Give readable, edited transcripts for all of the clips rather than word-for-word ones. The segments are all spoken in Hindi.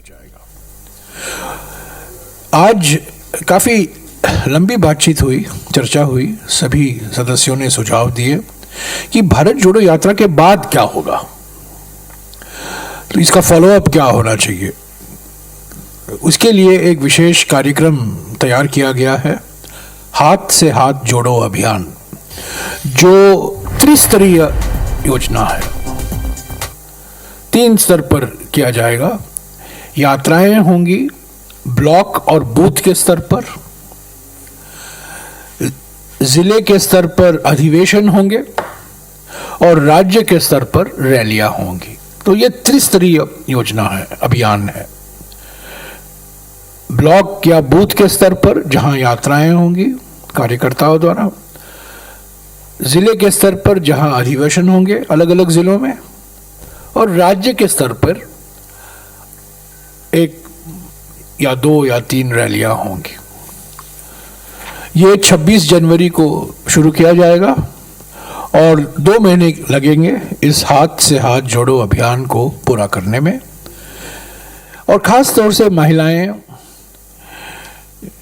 जाएगा। आज काफी लंबी बातचीत हुई, चर्चा हुई, सभी सदस्यों ने सुझाव दिए कि भारत जोड़ो यात्रा के बाद क्या होगा, तो इसका फॉलोअप क्या होना चाहिए। उसके लिए एक विशेष कार्यक्रम तैयार किया गया है, हाथ से हाथ जोड़ो अभियान, जो त्रिस्तरीय योजना है। 3 स्तर पर किया जाएगा। यात्राएं होंगी ब्लॉक और बूथ के स्तर पर, जिले के स्तर पर अधिवेशन होंगे और राज्य के स्तर पर रैलियां होंगी। तो ये त्रिस्तरीय योजना है, अभियान है। ब्लॉक या बूथ के स्तर पर जहां यात्राएं होंगी कार्यकर्ताओं द्वारा, जिले के स्तर पर जहां अधिवेशन होंगे अलग अलग जिलों में, और राज्य के स्तर पर 1 या 2 या 3 रैलियां होंगी। ये 26 जनवरी को शुरू किया जाएगा और 2 महीने लगेंगे इस हाथ से हाथ जोड़ो अभियान को पूरा करने में। और खास तौर से महिलाएं,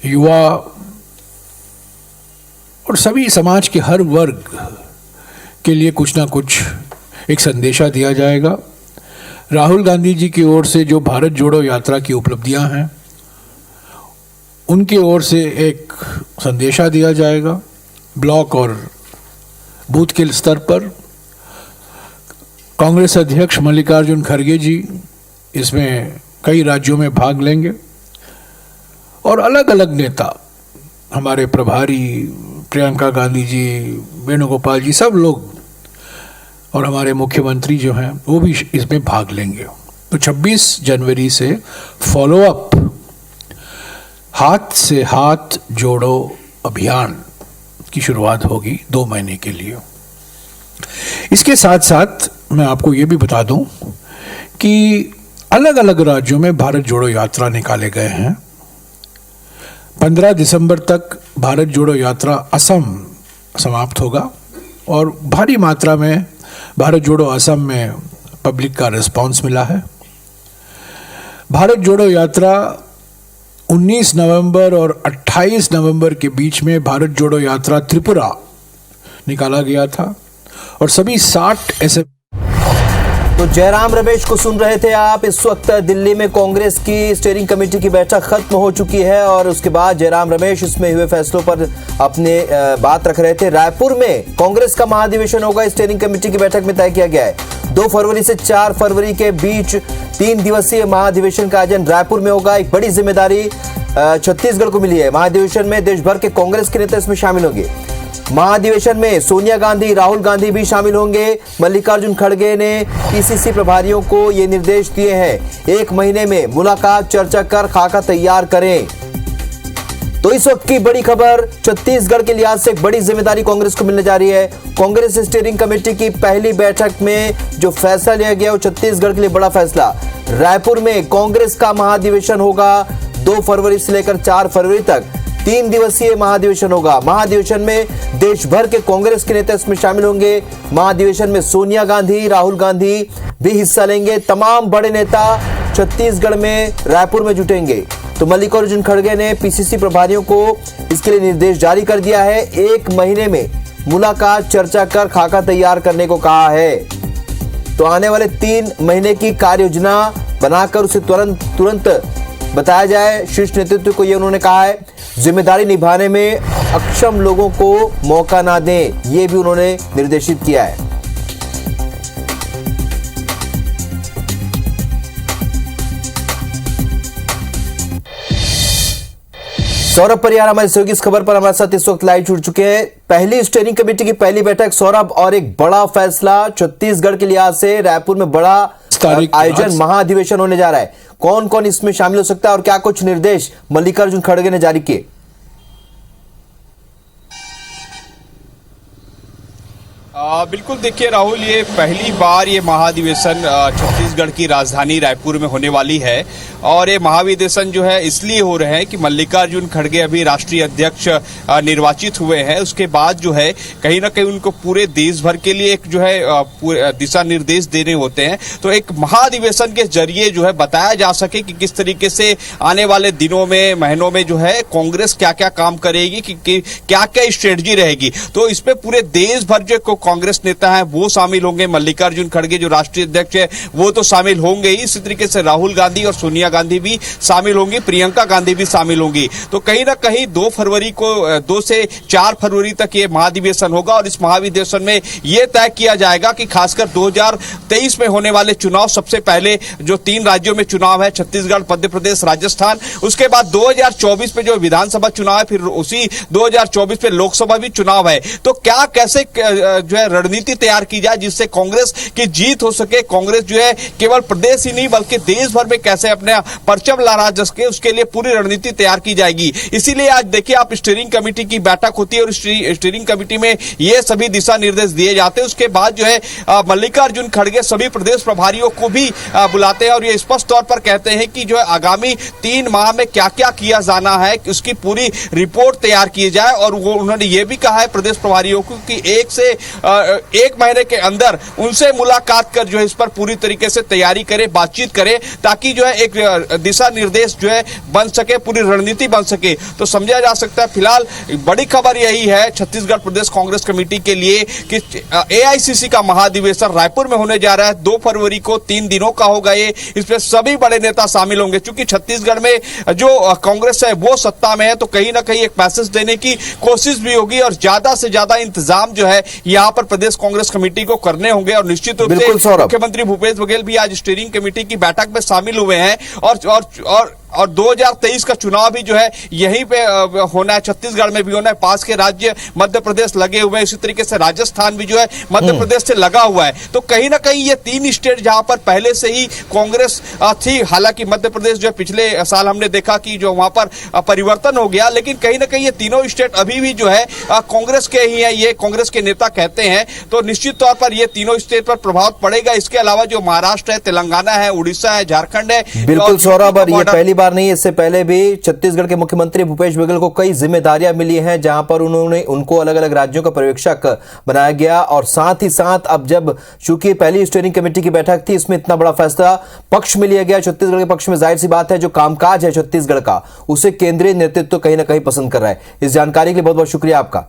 युवा और सभी समाज के हर वर्ग के लिए कुछ ना कुछ एक संदेशा दिया जाएगा। राहुल गांधी जी की ओर से जो भारत जोड़ो यात्रा की उपलब्धियां हैं, उनकी ओर से एक संदेशा दिया जाएगा। ब्लॉक और बूथ के स्तर पर कांग्रेस अध्यक्ष मल्लिकार्जुन खड़गे जी इसमें कई राज्यों में भाग लेंगे और अलग अलग नेता, हमारे प्रभारी प्रियंका गांधी जी, वेणुगोपाल जी, सब लोग और हमारे मुख्यमंत्री जो हैं वो भी इसमें भाग लेंगे। तो 26 जनवरी से फॉलोअप हाथ से हाथ जोड़ो अभियान की शुरुआत होगी 2 महीने के लिए। इसके साथ साथ मैं आपको ये भी बता दूं कि अलग अलग राज्यों में भारत जोड़ो यात्रा निकाले गए हैं। 15 दिसंबर तक भारत जोड़ो यात्रा असम समाप्त होगा और भारी मात्रा में भारत जोड़ो असम में पब्लिक का रिस्पांस मिला है। भारत जोड़ो यात्रा 19 नवंबर और 28 नवंबर के बीच में भारत जोड़ो यात्रा त्रिपुरा निकाला गया था और सभी 60 ऐसे। तो जयराम रमेश को सुन रहे थे आप। इस वक्त दिल्ली में कांग्रेस की स्टीयरिंग कमेटी की बैठक खत्म हो चुकी है और उसके बाद जयराम रमेश इसमें हुए फैसलों पर अपने बात रख रहे थे। रायपुर में कांग्रेस का महाधिवेशन होगा, स्टीयरिंग कमेटी की बैठक में तय किया गया है। 2 फरवरी से 4 फरवरी के बीच 3 दिवसीय महाधिवेशन का आयोजन रायपुर में होगा। एक बड़ी जिम्मेदारी छत्तीसगढ़ को मिली है। महाधिवेशन में देश भर के कांग्रेस के नेता इसमें शामिल होंगे। महाधिवेशन में सोनिया गांधी, राहुल गांधी भी शामिल होंगे। मल्लिकार्जुन खड़गे ने पीसीसी प्रभारियों को ये निर्देश दिए हैं, 1 महीने में मुलाकात, चर्चा कर खाका तैयार करें। तो इस वक्त की बड़ी खबर, छत्तीसगढ़ के लिहाज से एक बड़ी जिम्मेदारी कांग्रेस को मिलने जा रही है। कांग्रेस स्टीयरिंग कमेटी की पहली बैठक में जो फैसला लिया गया वो छत्तीसगढ़ के लिए बड़ा फैसला। रायपुर में कांग्रेस का महाधिवेशन होगा 2 फरवरी से लेकर 4 फरवरी तक 3 दिवसीय महाधिवेशन होगा। महाधिवेशन में देश भर के कांग्रेस के नेता इसमें शामिल होंगे। महाधिवेशन में सोनिया गांधी, राहुल गांधी भी हिस्सा लेंगे। तमाम बड़े नेता छत्तीसगढ़ में रायपुर में जुटेंगे। तो मल्लिकार्जुन खड़गे ने पीसीसी प्रभारियों को इसके लिए निर्देश जारी कर दिया है, 1 महीने में मुलाकात, चर्चा कर खाका तैयार करने को कहा है। तो आने वाले 3 महीने की कार्य योजना बनाकर उसे तुरंत बताया जाए। शीर्ष नेतृत्व को यह उन्होंने कहा है, जिम्मेदारी निभाने में अक्षम लोगों को मौका ना दें, यह भी उन्होंने निर्देशित किया है। सौरभ परिहार हमारे सहयोगी इस खबर पर हमारे साथ इस वक्त लाइव जुड़ चुके हैं। पहली स्टीयरिंग कमेटी की पहली बैठक सौरभ, और एक बड़ा फैसला छत्तीसगढ़ के लिहाज से रायपुर में बड़ा आयोजन, महाधिवेशन होने जा रहा है। कौन कौन इसमें शामिल हो सकता है और क्या कुछ निर्देश मल्लिकार्जुन खड़गे ने जारी किए? बिल्कुल, देखिए राहुल, ये पहली बार ये महाधिवेशन छत्तीसगढ़ की राजधानी रायपुर में होने वाली है। और ये महाधिवेशन जो है इसलिए हो रहे हैं कि मल्लिकार्जुन खड़गे अभी राष्ट्रीय अध्यक्ष निर्वाचित हुए हैं। उसके बाद जो है कहीं ना कहीं उनको पूरे देश भर के लिए एक जो है दिशा निर्देश देने होते हैं। तो एक महाधिवेशन के जरिए जो है बताया जा सके कि किस तरीके से आने वाले दिनों में, महीनों में जो है कांग्रेस क्या क्या काम करेगी, कि क्या क्या स्ट्रेटजी रहेगी। तो इस पे पूरे देश भर जो कांग्रेस नेता हैं वो शामिल होंगे। मल्लिकार्जुन खड़गे जो राष्ट्रीय अध्यक्ष है वो तो शामिल होंगे ही, इसी तरीके से राहुल गांधी और सोनिया गांधी भी शामिल होंगी, प्रियंका गांधी भी शामिल होंगी। तो कहीं ना कहीं 2 से 4 फरवरी तक ये महाधिवेशन होगा। और इस महाधिवेशन में यह तय किया जाएगा कि खासकर 2023 में होने वाले चुनाव, सबसे पहले जो 3 राज्यों में चुनाव है, छत्तीसगढ़, मध्य प्रदेश, राजस्थान, उसके बाद 2024 में जो विधानसभा चुनाव है, फिर उसी 2024 में लोकसभा भी चुनाव है। तो क्या कैसे जो है रणनीति तैयार की जाए जिससे कांग्रेस की जीत हो सके, कांग्रेस जो है केवल प्रदेश ही नहीं बल्कि देश भर में कैसे अपने परचम लहरा सके, उसके लिए पूरी रणनीति तैयार की जाएगी। इसीलिए आज देखिए आप, स्टीयरिंग कमेटी की बैठक होती है और स्टीयरिंग कमेटी में ये सभी दिशा निर्देश दिए जाते हैं। उसके बाद जो है मल्लिकार्जुन खड़गे सभी प्रदेश प्रभारियों को भी बुलाते हैं और ये स्पष्ट तौर पर कहते हैं कि जो है आगामी 3 माह में क्या क्या किया जाना है, उसकी पूरी रिपोर्ट तैयार की जाए। और वो उन्होंने ये भी कहा है प्रदेश प्रभारियों को कि 1 महीने के अंदर उनसे मुलाकात कर जो है इस पर पूरी तरीके से तैयारी करे, बातचीत करे, ताकि जो है एक दिशा निर्देश जो है बन सके, पूरी रणनीति बन सके। तो समझा जा सकता है फिलहाल बड़ी खबर यही है छत्तीसगढ़ प्रदेश कांग्रेस कमेटी के लिए कि एआईसीसी का महाधिवेशन रायपुर में होने जा रहा है 2 फरवरी को। 3 दिनों का होगा ये, इसमें सभी बड़े नेता शामिल होंगे। क्योंकि छत्तीसगढ़ में जो कांग्रेस है वो सत्ता में है, तो कहीं ना कहीं एक मैसेज देने की कोशिश भी होगी और ज्यादा से ज्यादा इंतजाम जो है यहाँ पर प्रदेश कांग्रेस कमेटी को करने होंगे। और निश्चित रूप से मुख्यमंत्री भूपेश बघेल भी आज स्टीयरिंग कमेटी की बैठक में शामिल हुए हैं। और 2023 का चुनाव भी जो है यहीं पे होना है, छत्तीसगढ़ में भी होना है। पास के राज्य मध्य प्रदेश लगे हुए हैं, इसी तरीके से राजस्थान भी जो है मध्य प्रदेश से लगा हुआ है। तो कहीं ना कहीं ये 3 स्टेट जहां पर पहले से ही कांग्रेस थी, हालांकि मध्य प्रदेश जो है पिछले साल हमने देखा कि जो वहां पर परिवर्तन हो गया, लेकिन कहीं ना कहीं ये तीनों स्टेट अभी भी जो है कांग्रेस के ही है, ये कांग्रेस के नेता कहते हैं। तो निश्चित तौर पर ये तीनों स्टेट पर प्रभाव पड़ेगा। इसके अलावा जो महाराष्ट्र है, तेलंगाना है, उड़ीसा है, झारखंड है। बिल्कुल सौरभ, और ये पहली बार नहीं, इससे पहले भी छत्तीसगढ़ के मुख्यमंत्री भूपेश बघेल को कई जिम्मेदारियां मिली हैं जहां पर उनको अलग अलग राज्यों का पर्यवेक्षक बनाया गया। और साथ ही साथ अब जब चूंकि पहली स्टीयरिंग कमेटी की बैठक थी, इसमें इतना बड़ा फैसला पक्ष में लिया गया छत्तीसगढ़ के पक्ष में, जाहिर सी बात है जो कामकाज है छत्तीसगढ़ का उसे केंद्रीय नेतृत्व कहीं ना कहीं पसंद कर रहा है। इस जानकारी के लिए बहुत बहुत शुक्रिया आपका।